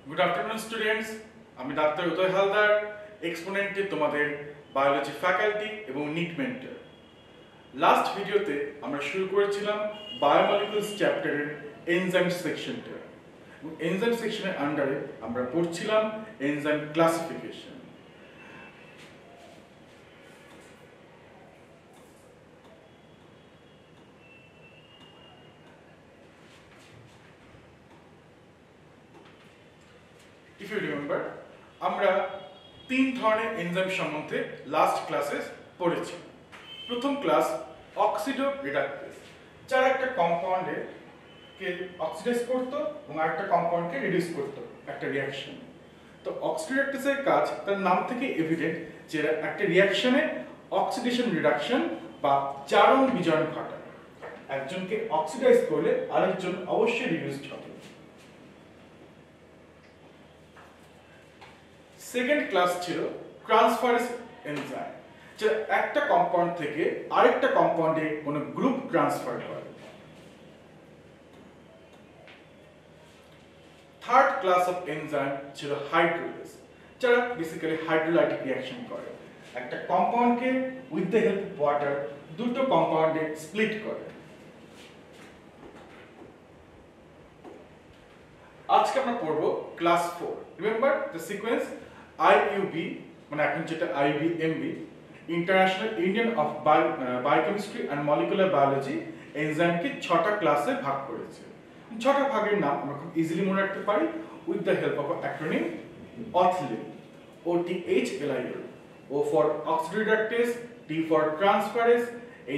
Good afternoon students, আমি doctor উদয় হালদার, এক্সপোনেন্টে তোমাদের biology faculty এবং নিট মেন্টর। লাস্ট ভিডিওতে আমরা শুরু করেছিলাম বায়োমলিকুলস চ্যাপ্টারের এনজাইম সেকশনটা। এনজাইম সেকশনের আন্ডারে আমরা পড়ছিলাম enzyme classification. If you remember, আমরা তিন ধরনের এনজাইম সম্বন্ধে লাস্ট ক্লাসে পড়েছি। প্রথম ক্লাস অক্সিডো রিডাক্টেজ, যারা একটা কম্পাউন্ডে কে অক্সিডাইজ করতো এবং আরেকটা কম্পাউন্ডকে রিডিউস করতো একটা রিঅ্যাকশন। তো অক্সিডেটিসের কাজ তার নাম থেকে এভিডেন্ট যে একটা রিঅ্যাকশনে অক্সিডেশন রিডাকশন বা জারণ বিজারণ ঘটায়। একজনকে অক্সিডাইজ করলে আরেকজন অবশ্যই রিডিউসড হবে। সেকেন্ড ক্লাস ছিল ট্রান্সফারেন্স এনজাইম, যেটা একটা কম্পাউন্ড থেকে আরেকটা কম্পাউন্ডে কোনো গ্রুপ ট্রান্সফার করে। থার্ড ক্লাস অফ এনজাইম ছিল হাইড্রোলেজ, যারা বেসিক্যালি হাইড্রোলাইটিক রিঅ্যাকশন করে। একটা কম্পাউন্ডকে with the help of water দুটো কম্পাউন্ডে স্প্লিট করে। আজকে আমরা পড়ব class 4। Remember the sequence IUB, মানে এখন যেটা IUBMB, international union of biochemistry and molecular biology, এনজাইমকে 6টা ক্লাসে ভাগ করেছে। 6টা ভাগের নাম আমরা খুব ইজিলি মনে রাখতে পারি with the help of acronym OTHLIL, OTHLIL, O for oxidoreductase, T for transferase,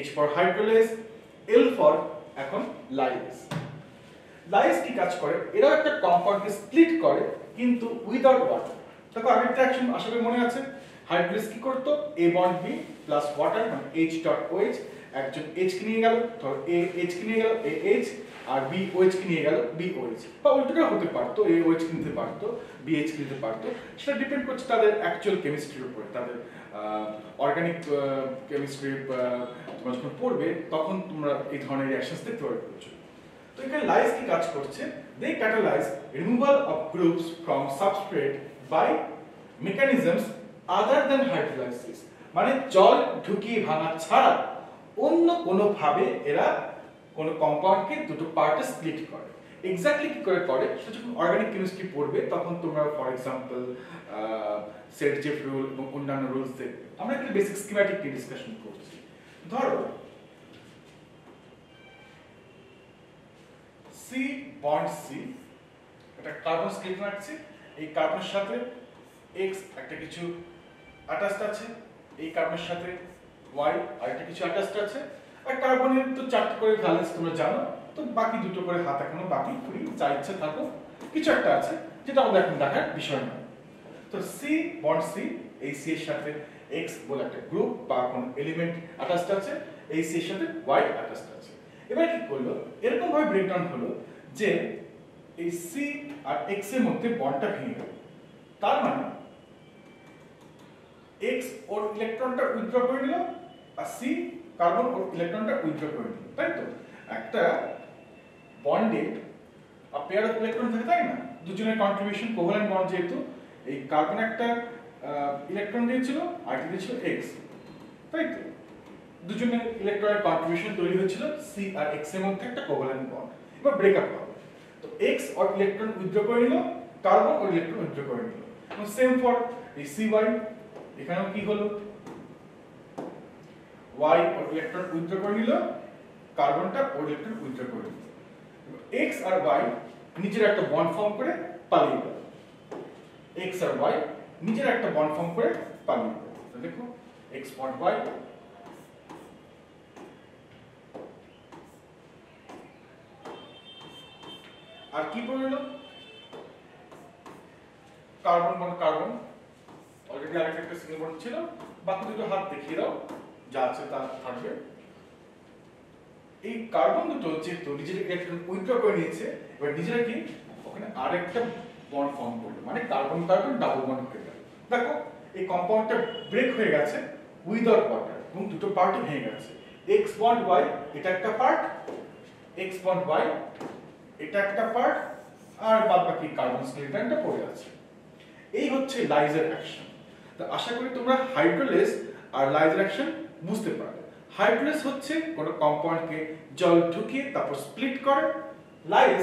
H for hydrolase, L for এখন লাইজ। লাইজ কি কাজ করে? এরা একটা কম্পাউন্ডকে স্প্লিট করে কিন্তু উইদাউট ওয়াটার। দেখো আগের অ্যাকশন আশা করি মনে আছে। হাইড্রোলিস কি করতো? A bond B plus water মানে H.OH, একজন H কে নিয়ে গেল, ধর A H কে নিয়ে গেল AH, আর B OH কে নিয়ে গেল BOH, বা উল্টোটা হতে পারতো, A OH কে নিতে পারতো, B H কে নিতে পারতো। সেটা ডিপেন্ড করছে তাদের অ্যাকচুয়াল কেমিস্ট্রির উপরে। তাদের অর্গানিক কেমিস্ট্রি তোমরা যখন পড়বে তখন তোমরা এই ধরনের রিঅ্যাকশনস দেখতে পারবে। তো এখানে লাইজ কি কাজ করছে? They catalyse removal of groups from substrate by mechanisms other than hydrolysis, মানে জল ঢুকিয়ে ভাঙা ছাড়া অন্য কোনো ভাবে এরা কোনো কম্পাউন্ডকে দুটো পার্টে স্প্লিট করে। এক্স্যাক্টলি কি করে করে সেটা যখন অর্গানিক কেমিস্ট্রি পড়বে তখন তোমরা ফর এক্সাম্পল সেট-জেফ রুল এবং অন্যান্য রুলস দেখবে। আমরা একটা বেসিক স্কিম্যাটিক নিয়ে ডিসকাশন করছি। ধরো C বন্ড C, এটা কার্বন স্প্লিট রাখছে। এই কার্বনের সাথে X একটা কিছু অ্যাটাচড আছে, এই কার্বনের সাথে Y আরেকটা কিছু অ্যাটাচড আছে। আর কার্বনের তো 4টা করে ভ্যালেন্স তোমরা জানো, তো বাকি দুটো করে হাত এখনো বাকি, ফ্রি যা ইচ্ছে থাকো, কিছু একটা আছে যেটা আমাদের এখন দেখার বিষয় না। তো C বন্ড C, এই C এর সাথে X বলে একটা গ্রুপ বা কোন এলিমেন্ট অ্যাটাচড আছে, এই C এর সাথে Y অ্যাটাচড আছে। এবার কি করলো? এরকম ভাবে ব্রেকডাউন হলো যে এই C আর X এর মধ্যে বন্ডটা ভেঙে গেল। তার মানে X ওর ইলেকট্রনটা উইথড্র করে নিল আর C কার্বন ওর ইলেকট্রনটা উইথড্র করে নিল, তাই তো? একটা বন্ডে পেয়ার অফ ইলেকট্রন থাকে, তাই না? দুজনের কন্ট্রিবিউশন কোভ্যালেন্ট বন্ড, যেহেতু এই কার্বন একটা ইলেকট্রন দিয়েছিল আর দিয়েছিল X, তাই তো? দুজনের ইলেকট্রনের কন্ট্রিবিউশন তৈরি হয়েছিল C আর X এর মধ্যে একটা কোভ্যালেন্ট বন্ড। এবার ব্রেকআপ হবে, তো X ওর ইলেকট্রন উইথড্র করে নিল, কার্বন ওর ইলেকট্রন উইথড্র করে নিল। এবং সেম ফর এই CY, এখানেও কি হলো? Y ওর ইলেকট্রন উইথড্র করে নিল, কার্বনটা ওর ইলেকট্রন উইথড্র করে নিল। X আর Y নিজের একটা বন্ড ফর্ম করে পালিয়ে গেল। X আর Y নিজের একটা বন্ড ফর্ম করে পালিয়ে গেল। তো দেখো X বন্ড Y, আর কি পড়লো? কার্বন বন্ড কার্বন, অলরেডি আরেকটা সিঙ্গেল বন্ড ছিল, বাকি দুটো হাত দেখিয়ে দাও, যা আছে তা থাকবে। এই কার্বন দুটো যেহেতু নিজের ইলেকট্রন উইথড্র করে নিয়েছে, এবার নিজেরা কি ওখানে আরেকটা বন্ড ফর্ম করলো, মানে কার্বন কার্বন ডাবল বন্ড হয়ে গেল। দেখো এই কম্পাউন্ডটা ব্রেক হয়ে গেছে উইদাউট ওয়াটার এবং দুটো পার্টই ভেঙে গেছে। X বন্ড Y এটা একটা পার্ট, X বন্ড Y এটা একটা পার্ট, আর বাদ বাকি কার্বন স্কেলিটনটা পড়ে আছে। এই হচ্ছে লাইজের অ্যাকশন। তো আশা করি তোমরা হাইড্রোলেস আর লাইজের অ্যাকশন বুঝতে পারবে। হাইড্রোলেস হচ্ছে কোনো কম্পাউন্ডকে জল ঢুকিয়ে তারপর স্প্লিট করে, লাইজ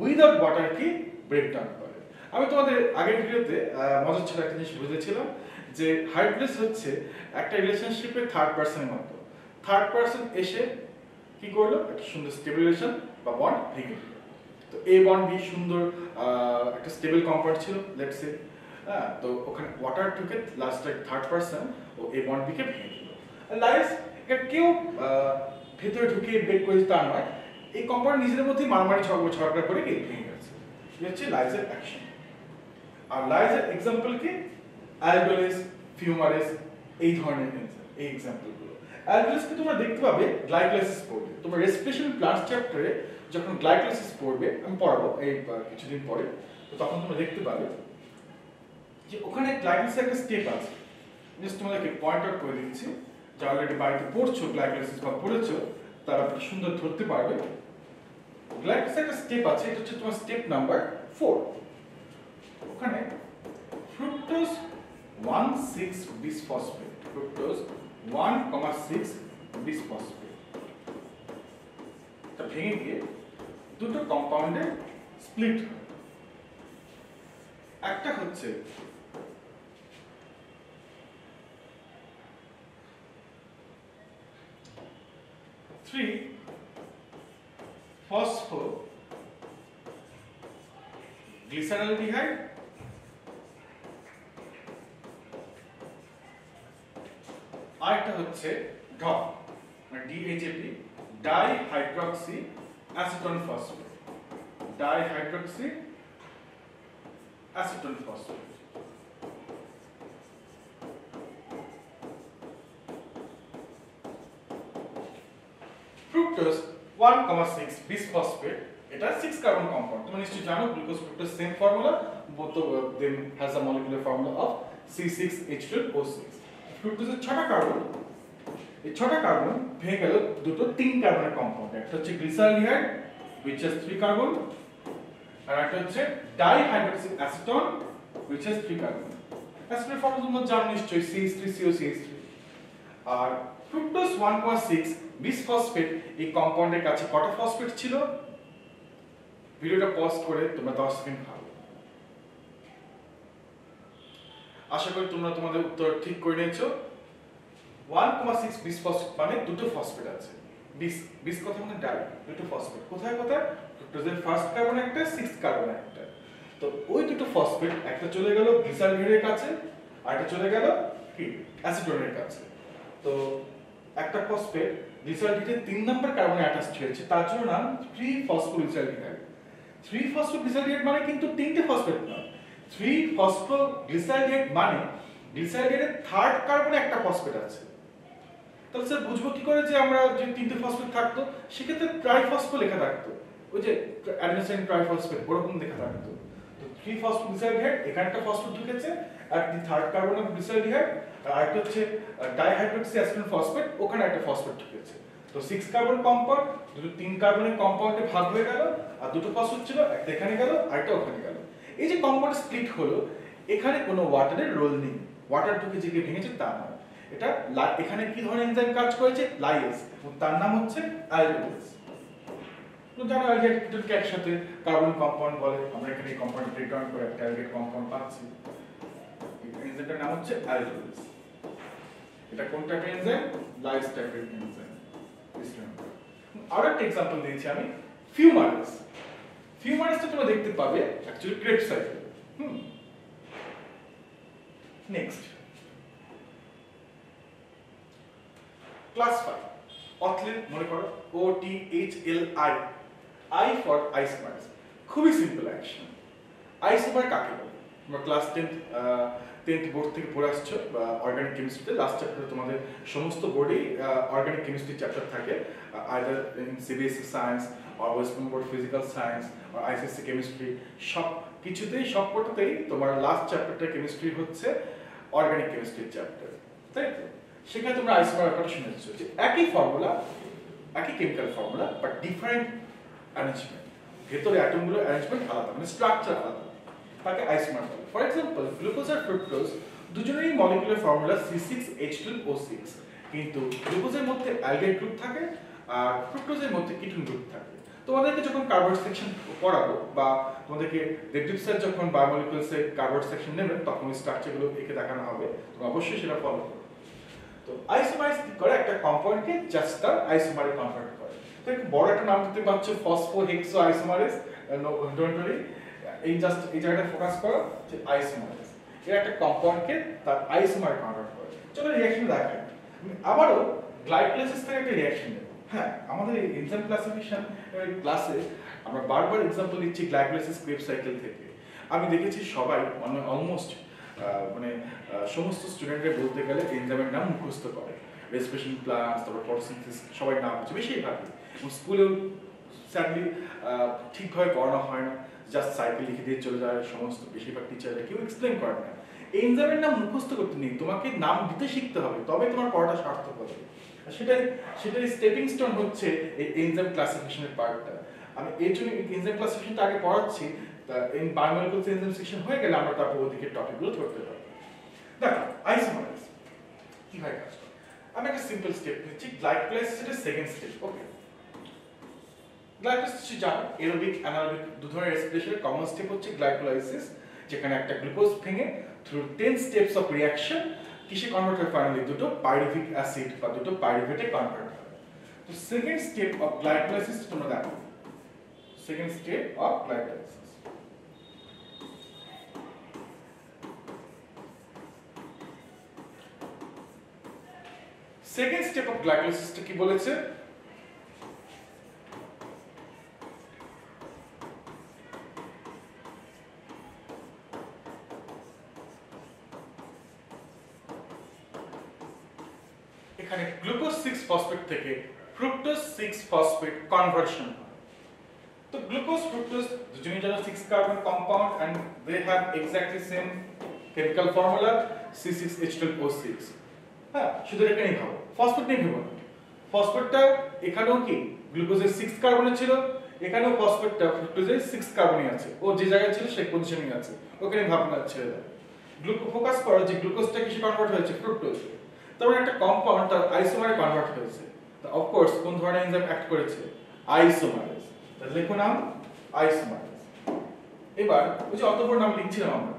উইদাউট ওয়াটারকে ব্রেক ডাউন করে। আমি তোমাদের আগের ভিডিওতে মজার ছিল একটা জিনিস বুঝেছিলাম যে হাইড্রোলেস হচ্ছে একটা রিলেশনশিপের থার্ড পারসনের মতো। থার্ড পারসন এসে কি করলো, একটা সুন্দর স্টেবল রিলেশন বা বন্ড ভেঙে দিল। তো এ বন্ড বি সুন্দর একটা স্টেবল কম্পাউন্ড ছিল লেটস সে, হ্যাঁ, তো ওখানে ওয়াটার ঢুকে লাস্টে থার্ড পারসন ও এ বন্ড বিকে ভেঙে দিল। লাইজ এটা কেউ ভেতরে ঢুকিয়ে ব্রেক করেছে তা নয়, এই কম্পাউন্ড নিজেদের মধ্যেই মারামারি ঝগড়া করে ভেঙে গেছে। এটা হচ্ছে লাইজের অ্যাকশন। আর লাইজের এক্সাম্পল কি, অ্যালডোলেস, ফিউমারেস, এই ধরনের এই এক্সাম্পলগুলো। অ্যালডোলেসকে তোমরা দেখতে পাবে গ্লাইকোলাইসিস পড়বে, তোমরা রেসপিরেশন প্লান্টস চ্যাপ্টারে যখন গ্লাইকোলাইসিস পড়বে, আমি পড়াবো এই কিছুদিন পরে, তো তখন তোমরা দেখতে পাবে যে ওখানে গ্লাইকোলাইসিসের একটা স্টেপ আছে। জাস্ট তোমাদেরকে পয়েন্ট আউট করে দিচ্ছি, যা অলরেডি বাড়িতে পড়ছো গ্লাইকোলাইসিস বা পড়েছো তারা সুন্দর ধরতে পারবে। গ্লাইকোলাইসিসের একটা স্টেপ আছে, এটা হচ্ছে তোমার স্টেপ নাম্বার 4। ওখানে ফ্রুক্টোজ 1,6 বিসফসফেট, ফ্রুক্টোজ 1,6 বিসফসফেট এটা ভেঙে গিয়ে দুটো কম্পাউন্ডে স্প্লিট হয়। একটা হচ্ছে 3-phosphoglyceraldehyde, আরেকটা হচ্ছে ডপ মানে DHAP, dihydroxy acetone phosphate, dihydroxy acetone phosphate. Fructose 1,6 bisphosphate, এটা 6 কার্বন কম্পাউন্ড। তোমরা নিশ্চয়ই জানো glucose fructose same formula, both of them has a molecular formula of C6H12O6। ফ্রুক্টোজের 6টা কার্বন, এই 6টা কার্বন ভেঙে গেল দুটো 3 কার্বনের কম্পাউন্ড। একটা হচ্ছে গ্লিসারলডিহাইড which has 3 কার্বন, আর একটা হচ্ছে dihydroxy acetone which has 3 carbon. অ্যাসিটনের ফর্মুলা তোমরা জানো নিশ্চয়ই CH3COCH3। আর ফ্রুক্টোজ 1,6 বিসফসফেট এই কম্পাউন্ডের কাছে কত ফসফেট ছিল, ভিডিওটা পজ করে তোমরা 10 সেকেন্ড ভাবো। আশা করি তোমরা তোমাদের উত্তর ঠিক করে নিয়েছো। 1,6 বিসফসফেট মানে দুটো ফসফেট আছে। বিস কথা মানে ডাই, দুটো ফসফেট কোথায় কোথায়, ফ্রুক্টোজের ফার্স্ট কার্বন একটা, 6th কার্বন একটা। তো ওই দুটো ফসফেট একটা চলে গেল গ্লিসারলডিহাইডের কাছে আর একটা চলে গেল কি অ্যাসিটোনের কাছে। তো একটা ফসফেট গ্লিসারলডিহাইডের 3 নম্বর কার্বনে অ্যাটাচড হয়েছে, তার জন্য নাম 3-ফসফোগ্লিসারলডিহাইড। 3-ফসফোগ্লিসারলডিহাইড মানে কিন্তু তিনটে ফসফেট নয়, 3-ফসফোগ্লিসারলডিহাইড মানে গ্লিসারলডিহাইডের থার্ড কার্বনে একটা ফসফেট আছে। তাহলে স্যার বুঝবো কি করে যে আমরা যে তিনটে ফসফেট থাকতো, সেক্ষেত্রে ট্রাইফসফো লেখা থাকতো, ওই যে অ্যাডিনোসাইন ট্রাইফসফেট ওরকম লেখা থাকতো। তো 3-ফসফোগ্লিসারলডিহাইড এখানে একটা ফসফেট ঢুকেছে আর দি থার্ড কার্বন অফ গ্লিসারলডিহাইড, আর আরেকটা হচ্ছে ডাইহাইড্রক্সি অ্যাসিটন ফসফেট, ওখানে একটা ফসফেট ঢুকেছে। তো 6 কার্বন কম্পাউন্ড দুটো 3 কার্বনের কম্পাউন্ডে ভাগ হয়ে গেল, আর দুটো ফসফেট ছিল, একটা এখানে গেল আরেকটা ওখানে গেল। এই যে কম্পাউন্ড স্প্লিট হলো, এখানে কোনো ওয়াটারের রোল নেই, ওয়াটার ঢুকে যে ভেঙেছে তা নয়। এটা এখানে কি ধরনের এনজাইম কাজ করেছে, লাইজ, তার নাম হচ্ছে অ্যালডোলেস। তো জানো অ্যালডিহাইডকে একসাথে কার্বন কম্পাউন্ড বলে, আমরা এখানে এই কম্পাউন্ড ব্রেকডাউন করে একটা অ্যালডিহাইড কম্পাউন্ড পাচ্ছি। এই এনজাইমটার নাম হচ্ছে অ্যালডোলেস। এটা কোন টাইপের এনজাইম, লাইজ টাইপের এনজাইম। আর একটা एग्जांपल দিয়েছি আমি, ফিউমারেস। ফিউমারেসটা তোমরা দেখতে পাবে actually crab cycle. Next class 5 অথলিন, মনে করো OTHLI, I ফর আইসোমার্স। খুবই সিম্পল অ্যাকশন। আইসোমার কাকে বলে, তোমরা ক্লাস 10th বোর্ড থেকে পড়ে আসছো অর্গানিক কেমিস্ট্রিতে, লাস্ট চ্যাপ্টারে তোমাদের সমস্ত বোর্ডেই অর্গানিক কেমিস্ট্রি চ্যাপ্টার থাকে, আইদার ইন সিবিএসই সায়েন্স আর West Bengal board physical science আর আইসিএসসি কেমিস্ট্রি, সব কিছুতেই সবকটাতেই তোমার লাস্ট চ্যাপ্টারটা কেমিস্ট্রি হচ্ছে অর্গানিক কেমিস্ট্রির চ্যাপ্টার, তাই তো? সেখানে তোমরা আইসোমার ব্যাপারটা শুনেছো যে একই ফর্মুলা, একই chemical formula but different arrangement. ভেতরে অ্যাটমগুলোর অ্যারেঞ্জমেন্ট আলাদা, মানে স্ট্রাকচার আলাদা, তাকে আইসোমার বলে। ফর এক্সাম্পল গ্লুকোজ আর ফ্রুক্টোজ দুজনেরই মলিকুলার ফর্মুলা C6H12O6, কিন্তু গ্লুকোজের মধ্যে অ্যালডিহাইড গ্রুপ থাকে আর ফ্রুক্টোজের মধ্যে কিটোন গ্রুপ থাকে। তোমাদেরকে যখন কার্বন সেকশন পড়াবো বা তোমাদেরকে রেডিভ স্যার যখন বায়োমলিকুলসে কার্বন সেকশন নেবেন তখন ওই স্ট্রাকচারগুলো এঁকে দেখানো হবে, তোমরা অবশ্যই সেটা ফলো করো। তো আইসোমারাইজ কি করে, একটা কম্পাউন্ডকে জাস্ট তার আইসোমারে কনভার্ট করে। তো একটু বড় একটা নাম দিতে পারছো ফসফোহেক্সো আইসোমারেজ, ডোন্ট ওয়ারি, এই জাস্ট এই জায়গাটা ফোকাস করো যে আইসোমারেজ এর একটা কম্পাউন্ডকে তার আইসোমারে কনভার্ট করে। চলো রিঅ্যাকশন দেখাই। আবারও গ্লাইকোলাইসিস থেকে একটা রিঅ্যাকশন নেব। হ্যাঁ, আমাদের এই এনজাইম ক্লাসিফিকেশন ক্লাসে আমরা বারবার এক্সাম্পল দিচ্ছি গ্লাইকোলাইসিস ক্রেবস সাইকেল থেকে। আমি দেখেছি সবাই মানে অলমোস্ট মানে সমস্ত স্টুডেন্টরা বলতে গেলে এনজাইমের নাম মুখস্থ করে, রেসপিরেশন প্লান্টস, তারপর ফটোসিনথেসিস সবাই নাম হচ্ছে বেশিরভাগই। স্কুলেও স্যাডলি ঠিকভাবে পড়ানো হয় না, জাস্ট সাইকেল লিখে দিয়ে চলে যায় সমস্ত বেশিরভাগ টিচাররা, কেউ এক্সপ্লেন করে না। এনজাইমের নাম মুখস্থ করতে নেই, তোমাকে নাম দিতে শিখতে হবে, তবে তোমার পড়াটা সার্থক হবে। সেটাই স্টেপিং স্টোন হচ্ছে এই এনজাইম ক্লাসিফিকেশনের পার্টটা। আমি এই জন্য এনজাইম ক্লাসিফিকেশনটা আগে পড়াচ্ছি, in biomolecular enzyme section হয়ে গেলে আমরা তারপর ওদিকে টপিকগুলো ধরতে পারবো। দেখো আইসোমারেজ কিভাবে কাজ করে, আমি একটা সিম্পল স্টেপ নিচ্ছি, গ্লাইকোলাইসিসের সেকেন্ড স্টেপ। ওকে, গ্লাইকোলাইসিস জানো এরোবিক অ্যানারোবিক দু ধরনের রেসপিরেশনের কমন স্টেপ হচ্ছে গ্লাইকোলাইসিস, যেখানে একটা গ্লুকোজ ভেঙে থ্রু 10 স্টেপস অফ রিঅ্যাকশন কিসে কনভার্ট হয়, ফাইনালি দুটো পাইরুভিক অ্যাসিড বা দুটো পাইরুভেটে কনভার্ট হয়। তো সেকেন্ড স্টেপ অফ গ্লাইকোলাইসিস তোমরা দেখো, second step of glycolysis. Second step of গ্লাইকোলাইসিসটা কি বলেছে, এখানে গ্লুকোজ 6 ফসফেট থেকে ফ্রুক্টোজ 6 ফসফেট কনভার্সন হয়। তো গ্লুকোজ ফ্রুক্টোজ দুজনেই জানো 6 carbon compound and they have exactly same chemical formula C6H12O6। হ্যাঁ, শুধু এটা নিয়ে ভাবো, ফসফেট নিয়ে ভাবো না। ফসফেটটা এখানেও কি গ্লুকোজের 6 কার্বনে ছিল, এখানেও ফসফেটটা ফ্রুক্টোজের 6 কার্বনে আছে, ও যে জায়গায় ছিল সেই পজিশনে আছে, ওখানে ভাবনা ছেড়ে দাও। ফোকাস করো যে গ্লুকোজটা কিসে কনভার্ট হয়েছে, ফ্রুক্টোজে। তারপর একটা কম্পাউন্ড তার আইসোমারে কনভার্ট হয়েছে, তো অফ কোর্স কোন ধরনের এনজাইম অ্যাক্ট করেছে, আইসোমারেজ। তাহলে লিখো নাম আইসোমারেজ। এবার ওই যে অতঃপর নাম লিখছিলাম আমরা,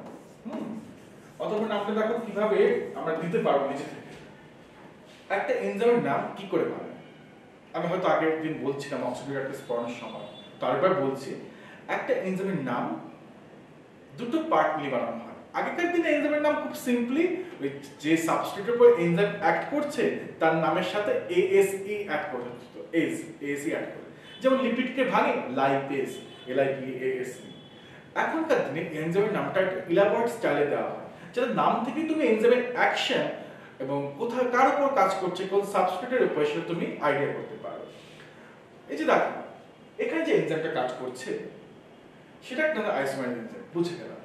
অতঃপর নামটা দেখো কিভাবে আমরা দিতে পারবো নিজে থেকে। একটা এনজাইমের নাম কি করে বানায়, আমি হয়তো আগের দিন বলছিলাম অক্সিডেটিভ পড়ানোর সময়, তারপর বলছি একটা এনজাইমের নাম দুটো পার্ট নিয়ে বানানো হয়। আগেকার দিনে এনজাইমের নাম খুব সিম্পলি ওই যে সাবস্ট্রেটের উপর এনজাইম অ্যাক্ট করছে তার নামের সাথে এএসই অ্যাড করে দিত, এএসই অ্যাড করে, যেমন লিপিডকে ভাঙে লাইপেজ, LIPASE। এখনকার দিনে এনজাইমের নামটা একটা ইলাবোরেট স্টাইলে দেওয়া হয়, যাতে নাম থেকে তুমি এনজাইমের অ্যাকশন এবং কোথায় কার উপর কাজ করছে, কোন সাবস্ট্রেটের উপর, সেটা তুমি আইডিয়া করতে পারো। এই যে দেখো এখানে যে এনজাইমটা কাজ করছে সেটা একটা আইসোমারেজ এনজাইম, বুঝে গেলাম।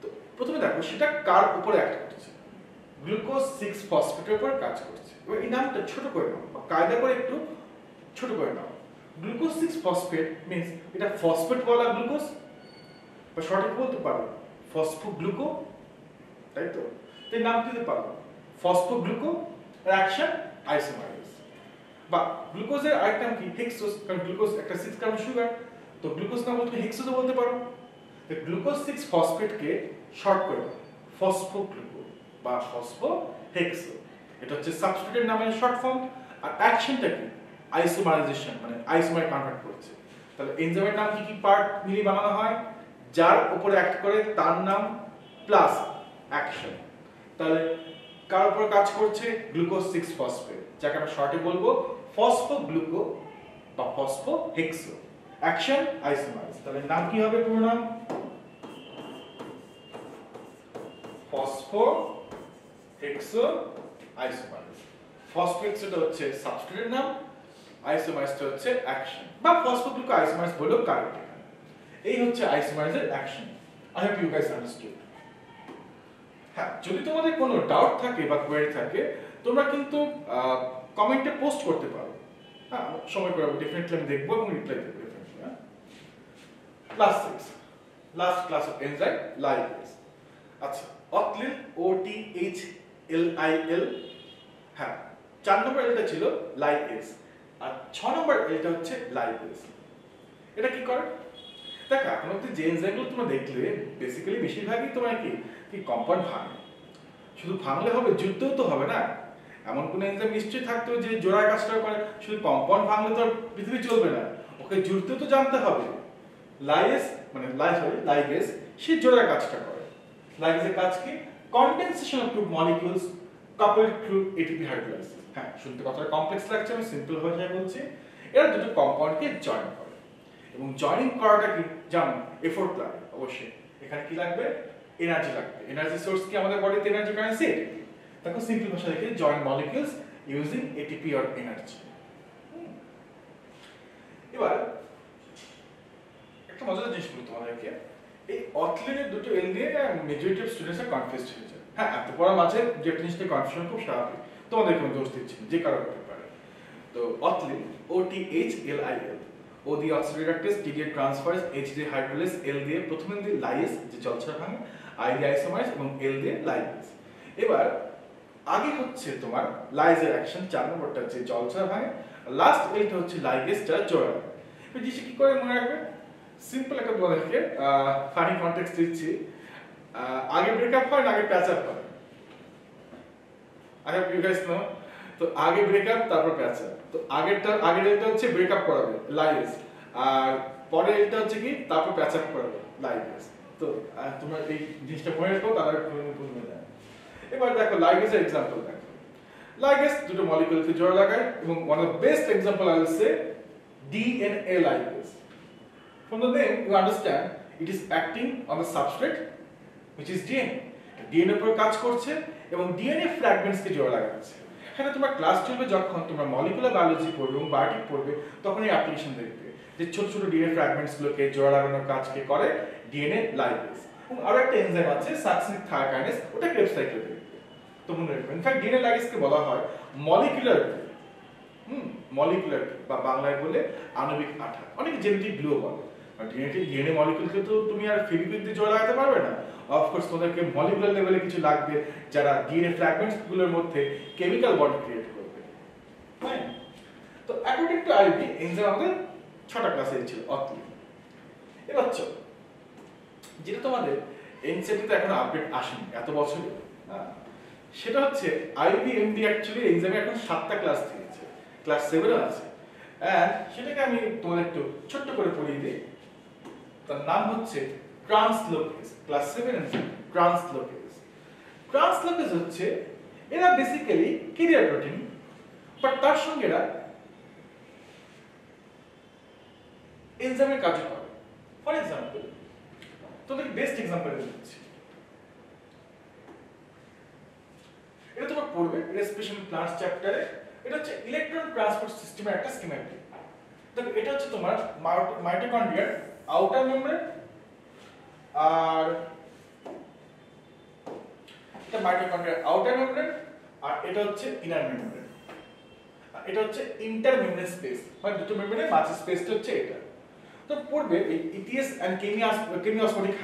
তো প্রথমে দেখো সেটা কার উপর অ্যাক্ট করছে, গ্লুকোজ 6 ফসফেটের উপর কাজ করছে। এবার এই নামটা ছোট করে নাও বা কায়দা করে একটু ছোট করে নাও। গ্লুকোজ 6 ফসফেট মিন্স এটা ফসফেট বলা গ্লুকোজ, বা সঠিক বলতে পারো ফসফোগ্লুকো, তাই তো? তাই নাম দিতে পারো ফসফোগ্লুকো রিঅ্যাকশন আইসোমারেজ। বা গ্লুকোজের আরেকটা নাম কি হেক্সোজ, কারণ গ্লুকোজ একটা 6 কার্বন সুগার, তো গ্লুকোজ না বলতে হেক্সোজও বলতে পারো। তো গ্লুকোজ 6 ফসফেটকে শর্ট করে ফসফোগ্লুকো বা ফসফোহেক্সো, এটা হচ্ছে সাবস্ট্রেটের নামের শর্ট ফর্ম। আর অ্যাকশনটা কি, আইসোমারাইজেশন, মানে আইসোমারে কনভার্ট করছে। তাহলে এনজাইমের নাম কি কি পার্ট মিলিয়ে বানানো হয়, যার উপরে অ্যাক্ট করে তার নাম প্লাস অ্যাকশন। তাহলে কার উপর কাজ করছে, গ্লুকোজ 6 ফসফেট, যাকে আমরা শর্টে বলবো ফসফোগ্লুকো বা ফসফোহেক্সো, অ্যাকশন আইসোমারেজ। তাহলে নাম কি হবে, পুরো নাম ফসফোহেক্সো আইসোমারেজ। ফসফোহেক্সোটা হচ্ছে সাবস্ট্রেটের নাম, আইসোমারেজটা হচ্ছে অ্যাকশন, বা ফসফোগ্লুকো আইসোমারেজ বলেও কারেক্ট। এই হচ্ছে আইসোমারেজের action. I hope you guys understood. হ্যাঁ, যদি তোমাদের কোনো ডাউট থাকে বা কোয়েরি থাকে তোমরা কিন্তু কমেন্টে পোস্ট করতে পারো। হ্যাঁ, সময় করে ডেফিনেটলি আমি দেখবো এবং রিপ্লাই দেবো definitely. Class 6 last class of enzyme ligase. আচ্ছা, অথলিল OTHLIL, হ্যাঁ 4 নম্বর এলটা ছিল লাইগেজ আর 6 নম্বর এলটা হচ্ছে লাইগেজ। এটা কি করে দেখো, এখন অব্দি যে এনজাইমগুলো তোমরা দেখলে বেসিক্যালি বেশিরভাগই তোমার কি কম্পাউন্ড ভাঙে। শুধু ভাঙলে হবে, যুদ্ধও তো হবে না। এমন কোন এনজাইম নিশ্চয়ই থাকতে হবে যে জোড়ায় কাজটা করে। শুধু কম্পাউন্ড ভাঙলে তো পৃথিবী চলবে না, ওকে জুড়তেও তো জানতে হবে। লাইগেজ সে জোড়ায় কাজটা করে। লাইগেজের কাজ কি? Condensation of two molecules coupled through ATP hydrolysis. হ্যাঁ, শুনতে কথাটা কমপ্লেক্স লাগছে, আমি সিম্পল ভাষায় বলছি। এরা দুটো কম্পাউন্ডকে জয়েন করে এবং জয়েনিং করাটা কি জানো, এফোর্ট লাগে অবশ্যই। এখানে কি লাগবে? এনার্জি লাগবে। এনার্জি সোর্স কি আমাদের বডিতে? Energy currency ATP. দেখো সিম্পল ভাষায় লিখে join molecules using ATP or energy. এবার একটা মজার জিনিস বলি তোমাদেরকে, এই অথলিনের দুটো এল দিয়ে মেজরিটি অফ স্টুডেন্টসরা কনফিউজড হয়ে যায়। হ্যাঁ, এত পড়ার মাঝে যে জিনিসটা কনফিউশন খুব স্বাভাবিক, তোমাদেরকে আমি দোষ দিচ্ছি যে কারো হতে পারে। তো অথলিন OTHLIL, O দিয়ে অক্সিডেটিভ রিডাকটেজ, T দিয়ে ট্রান্সফারেজ, H দিয়ে হাইড্রোলাইজ, L দিয়ে প্রথমে দিয়ে লাইজ যে জলছাড়া ভাঙে, I দিয়ে আইসোমারাইজ এবং L দিয়ে লাইগেজ। এবার আগে হচ্ছে তোমার লাইজের অ্যাকশন, 4 নম্বরটা হচ্ছে জলছাড়া ভাঙে, লাস্ট এলটা হচ্ছে লাইগেজ যা জোড়া ভাঙে। এই জিনিসটা কি করে মনে রাখবে? সিম্পল একটা তোমাদেরকে ফানি কনটেক্সট দিচ্ছি। আগে ব্রেকআপ হয় না আগে প্যাচ আপ হয়? I hope you guys know. তো আগে ব্রেকআপ তারপর প্যাচ আপ। তো আগেরটা হচ্ছে ব্রেকআপ করাবে লাইগেজ, আর পরে এটা হচ্ছে কি তারপর প্যাচ আপ করাবে লাইগেজ। তো তোমরা এই জিনিসটা মনে রাখো, তাহলে বুঝবে না। এবার দেখো লাইগেজের এক্সাম্পল দেখো। লাইগেজ দুটো মলিকিউলকে জোড়া লাগায় এবং one of the best example I will say DNA ligase. From the name you understand it is acting on the substrate which is DNA. DNA এর উপর কাজ করছে এবং DNA ফ্র্যাগমেন্টস কে জোড়া লাগাচ্ছে। হ্যাঁ, তোমার ক্লাস 12 এ যখন তোমরা মলিকুলার বায়োলজি পড়বে এবং বায়োটিক পড়বে তখন এই অ্যাপ্লিকেশন দেখবে যে ছোট ছোট DNA ফ্র্যাগমেন্টস গুলোকে জোড়া লাগানোর কাজকে করে DNA লাইগেজ। এবং আরো একটা এনজাইম আছে সাকসিনিক থায়াকাইনেজ, ওটা ক্রেবস সাইকেলে দেখবে। তো মনে রাখবেন ইনফ্যাক্ট DNA লাইগেজকে বলা হয় মলিকুলার বা বাংলায় বলে আণবিক আঠা, অনেকে জেনেটিক গ্লু বলে। DNA মলিকিউলকে তো তুমি আর ফেভিকুইক দিয়ে জোড়া লাগাতে পারবে না। অফকোর্স তোমাদেরকে মলিকুলার লেভেলে কিছু লাগবে যারা DNA ফ্র্যাগমেন্টস গুলোর মধ্যে কেমিক্যাল বন্ড ক্রিয়েট করবে। ফাইন। তো অ্যাকর্ডিং টু আইবি এনজাইম আমাদের 6টা ক্লাসে ছিল অথলিন। এবার চলো যেটা তোমাদের এনসিইআরটি তে এখন আপডেট আসেনি এত বছরে, সেটা হচ্ছে IBMD অ্যাকচুয়ালি এনজাইমে এখন 7টা ক্লাস দিয়েছে, ক্লাস 7 আছে। এন্ড সেটাকে আমি তোমাদের একটু ছোট্ট করে পড়িয়ে দিই। তার নাম হচ্ছে ট্রান্সলোকেজ। ক্লাস 7 এনজাইম ট্রান্সলোকেজ হচ্ছে এরা বেসিক্যালি ক্যারিয়ার প্রোটিন, বাট তার সঙ্গে এরা এনজাইমের কাজ করে। ফর এক্সাম্পল তোমাদের বেস্ট এক্সাম্পল দিচ্ছি, এটা তোমরা পড়বে রেসপিরেশন প্লান্টস চ্যাপ্টারে। এটা হচ্ছে ইলেকট্রন ট্রান্সপোর্ট সিস্টেমের একটা স্কিম্যাটিক। দেখো এটা হচ্ছে তোমার মাইটোকন্ড্রিয়ার আউটার মেমব্রেন, আর এটা মাইটোকন্ড্রিয়ার আউটার মেমব্রেন, আর এটা হচ্ছে ইনার মেমব্রেন, আর এটা হচ্ছে ইন্টার মেমব্রেন স্পেস, মানে দুটো মেমব্রেনের মাঝে স্পেসটা হচ্ছে এটা। তো পড়বে এই ইটিএস এন্ড কেমিওস্মোটিক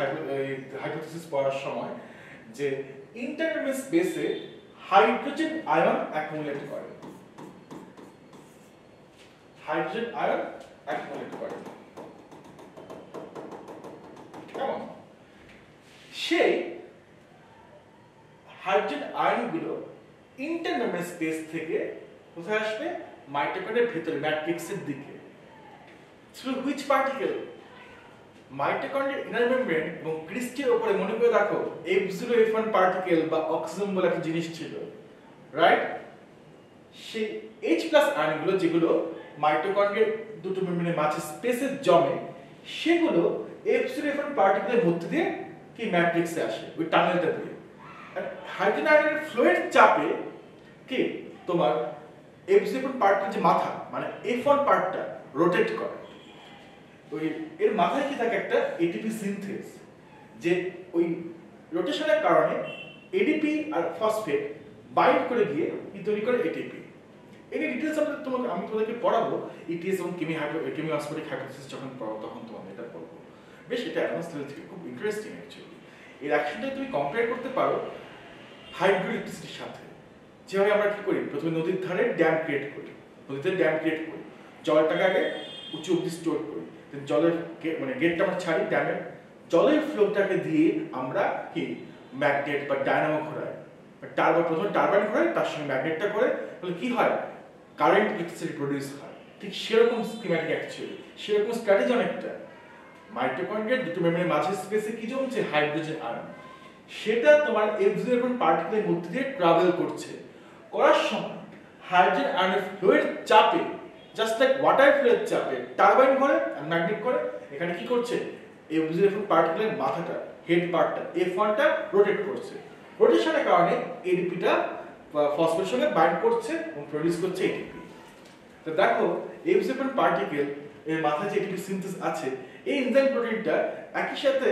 হাইপোথিসিস পড়ার সময় যে ইন্টার মেমব্রেন স্পেসে হাইড্রোজেন আয়ন অ্যাকুমুলেট করে, কেমন? সেই হাইড্রোজেন আয়নগুলো ইন্টার মেমব্রেন স্পেস থেকে কোথায় আসবে? মাইটোকন্ড্রিয়ার ভিতরে ম্যাট্রিক্সের দিকে। Through which particle? মাইটোকন্ড্রিয়ার ইনার মেমব্রেন এবং ক্রিস্টির উপরে মনে করে রাখো F0 F1 পার্টিকেল বা অক্সিজেন বলে একটা জিনিস ছিল, রাইট? সেই H+ আয়নগুলো যেগুলো মাইটোকন্ড্রিয়ার দুটো মেমব্রেনের মাঝে স্পেসে জমে, সেগুলো F0 F1 পার্টিকেলের মধ্যে দিয়ে কি ম্যাট্রিক্সে আসে ওই টানেলটা দিয়ে। আর হাইড্রোজেন আয়নের ফ্লোয়ের চাপে কি তোমার F0 F1 পার্টের যে মাথা মানে F1 পার্টটা রোটেট করে। ওই এর মাথায় কি থাকে একটা এটিপি সিনথেস, যে ওই রোটেশনের কারণে এডিপি আর ফসফেট বাইন্ড করে গিয়ে কি তৈরি করে এটিপি। এই ডিটেইলস আমি তোমাদেরকে পড়াবো ইটিএস এবং কেমিওস্মোটিক হাইপোথিসিস যখন পড়াবো তখন তোমাদের এটা বলবো। বেশ এটা অ্যাডভান্স লেভেল থেকে খুব ইন্টারেস্টিং অ্যাকচুয়ালি। এই অ্যাকশনটাই তুমি কম্পেয়ার করতে পারো হাইড্রো ইলেকট্রিসিটির সাথে। যেভাবে আমরা কি করি, প্রথমে নদীর ধারে ড্যাম ক্রিয়েট করি, নদীতে ড্যাম ক্রিয়েট করি, জলটাকে আগে উঁচু অব্দি স্টোর করি, জলের মানে গেটটা আমরা ছাড়ি ড্যামের, জলের ফ্লোটাকে দিয়ে আমরা কি ম্যাগনেট বা ডায়নামো ঘোরাই, প্রথমে টারবাইন ঘোরাই, তার সঙ্গে ম্যাগনেটটা করে, তাহলে কি হয়, কারেন্ট ইলেকট্রিসিটি প্রডিউস হয়। ঠিক সেরকম স্কিম্যাটিক অ্যাকচুয়ালি, সেরকম স্ট্র্যাটেজি অনেকটা। মাইটোকন্ড্রিয়ার দুটো মেমব্রেনের মাঝে স্পেসে কি জমছে, হাইড্রোজেন আয়ন, সেটা তোমার এক্সিলারেশন পার্টিকেলের মধ্যে দিয়ে ট্রাভেল করছে, করার সময় হাইড্রোজেন আয়নের ফ্লোয়ের চাপে, জাস্ট লাইক ওয়াটার ফ্লোয়ের চাপে টারবাইন করে আর ম্যাগনেট করে, এখানে কি করছে, এই এক্সিলারেশন পার্টিকেলের মাথাটা, হেড পার্টটা, F1টা রোটেট করছে, রোটেশনের কারণে এডিপিটা ফসফেটের সঙ্গে বাইন্ড করছে এবং প্রডিউস করছে এটিপি। তো দেখো এক্সিলারেশন পার্টিকেল এর মাথায় যে এটিপি সিনথেস আছে, এই এনজাইম প্রোটিনটা একই সাথে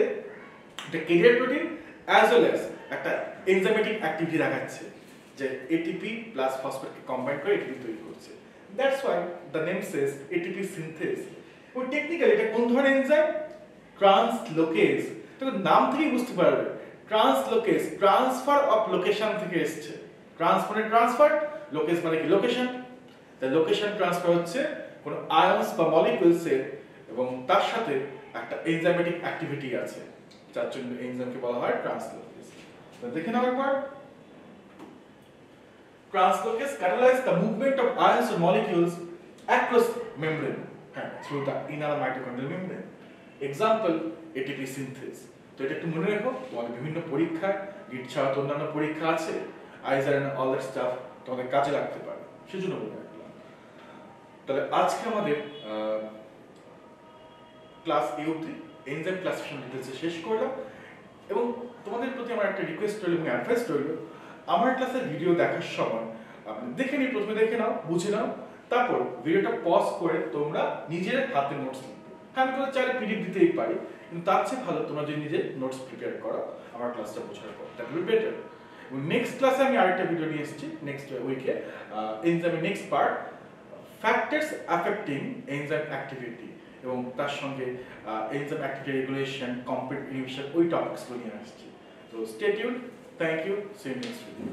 একটা career protein as well as একটা এনজাইমেটিক অ্যাক্টিভিটি দেখাচ্ছে, যে এটিপি প্লাস ফসফেটকে কম্বাইন করে এটিপি তৈরি করছে। That's why the name Sage ATP synthase. এবং টেকনিক্যালি এটা কোন ধরনের এনজাইম, ট্রান্সলোকেজ। তবে নাম থেকেই বুঝতে পারবে ট্রান্সলোকেজ, ট্রান্সফার অফ লোকেশন থেকে এসেছে। ট্রান্সফার ট্রান্সফার, লোকেজ মানে কি লোকেশন, দ্য লোকেশন ট্রান্সফার হচ্ছে কোন আয়ন্স বা মলিকিউলসের এবং তার সাথে একটা এনজাইমেটিক অ্যাক্টিভিটি আছে, যার জন্য এনজাইমকে বলা হয় ট্রান্সলোকেজ। তো দেখে নাও একবার, translocase catalyse the movement of ions or molecules across membrane, through the inner mitochondrial membrane. Example ATP synthase. তো এটা একটু মনে রাখো, তোমাদের বিভিন্ন পরীক্ষা, গিট ছাড়া তো অন্যান্য পরীক্ষা আছে, আইজার এন্ড অল দ্যাট স্টাফ তোমাদের কাজে লাগতে পারে, সেজন্য বলে রাখলাম। তাহলে আজকে আমাদের ক্লাস এ অবধি এনজাইম ক্লাসিফিকেশন ডিটেইলসে শেষ করলাম। এবং তোমাদের প্রতি আমার একটা রিকোয়েস্ট রইল এবং অ্যাডভাইস রইল, আমার ক্লাসের ভিডিও দেখার সময় দেখে নিই, প্রথমে দেখে নাও, বুঝে নাও, তারপর ভিডিওটা পজ করে তোমরা নিজের হাতে নোটস লিখবে। হ্যাঁ, আমি তোমাদের চাইলে পিডিএফ দিতেই পারি, কিন্তু তার চেয়ে ভালো তোমরা যদি নিজে নোটস প্রিপেয়ার করো আমার ক্লাসটা বোঝার পর, দ্যাট উইল বি বেটার। এবং নেক্সট ক্লাসে আমি আরেকটা ভিডিও নিয়ে এসেছি নেক্সট উইকে, এনজাইমের next part, factors affecting enzyme activity, এবং তার সঙ্গে enzyme activity regulation, complete inhibition, ওই টপিকসগুলো নিয়ে আসছি। তো stay tuned, thank you, see you next video.